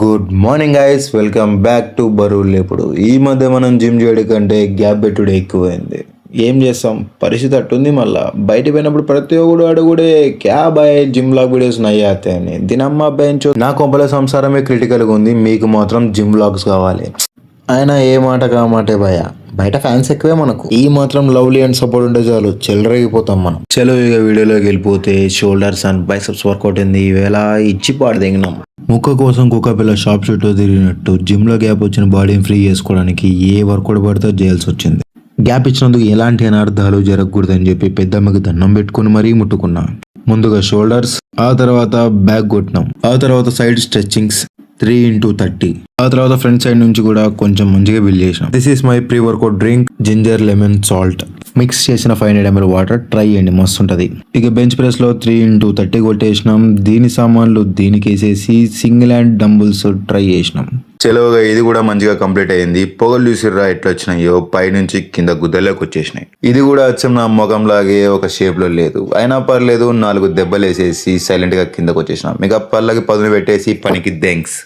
Good morning guys, welcome back to బరువు లేపుడు. ఈ మధ్య మనం జిమ్ చేయడం కంటే గ్యాప్ పెట్టుడే ఎక్కువైంది. ఏం చేస్తాం, పరిస్థితి అట్టుంది. మళ్ళా బయట పోయినప్పుడు ప్రతి ఒక్కడు అడుగుడే క్యా బాయ్ జిమ్ లాగ్ వీడియోస్ నయ్యాతే అని. దీనమ్మ బెంచ్ నా కొంపల సంసారమే క్రిటికల్గా ఉంది, మీకు మాత్రం జిమ్ లాగ్స్ కావాలి. ఆయన ఏ మాట కామాటే భయ. బయట ఫ్యాన్స్ ఎక్కువే మనకు, ఈ మాత్రం లవ్లీ అండ్ సపోర్ట్ ఉంటే చాలు చెలరేగిపోతాం మనం. చలో ఇక వీడియోలోకి వెళ్ళిపోతే షోల్డర్స్ అండ్ బైసెప్స్ వర్కౌట్ అయింది. ఈవేళ ఇచ్చి పాడు దిగినాం. ముక్క కోసం కుక్క పిల్ల షాప్ షూట్లో తిరిగినట్టు జిమ్ లో గ్యాప్ వచ్చిన బాడీని ఫ్రీ చేసుకోవడానికి ఏ వర్కౌట్ పడితే చేయాల్సి వచ్చింది. గ్యాప్ ఇచ్చినందుకు ఎలాంటి అనర్థాలు జరగకూడదని చెప్పి పెద్దమ్మకి దండం పెట్టుకుని మరీ ముట్టుకున్నా. ముందుగా షోల్డర్స్, ఆ తర్వాత బ్యాక్ కొట్టినాం, ఆ తర్వాత సైడ్ స్ట్రెచ్చింగ్స్ 3x30, ఆ తర్వాత ఫ్రంట్ సైడ్ నుంచి కూడా కొంచెం మంచిగా బిల్డ్ చేసినాం. This is my pre workout drink, ginger lemon salt mix చేసిన 500 ml వాటర్. ట్రై చేయండి, మస్తు ఉంటది. ఇక బెంచ్ ప్రెస్ లో 3x30 కొట్టేసినాం. దీని సామాన్లు దీనికి వేసేసి సింగిల్ హ్యాండ్ డంబుల్స్ ట్రై చేసినాం. చెలవుగా ఇది కూడా మంచిగా కంప్లీట్ అయింది. పొగలు చూసిర్రా ఎట్లా వచ్చినాయో, పైనుంచి కింద గుద్దలోకి వచ్చేసినాయి. ఇది కూడా అచ్చం నా ముఖం లాగే ఒక షేప్ లో లేదు, అయినా పర్లేదు. 4 దెబ్బలు వేసేసి సైలెంట్ గా కిందకు వచ్చేసినాం. మిగతా పళ్ళకి పదును పెట్టేసి పనికి థ్యాంక్స్.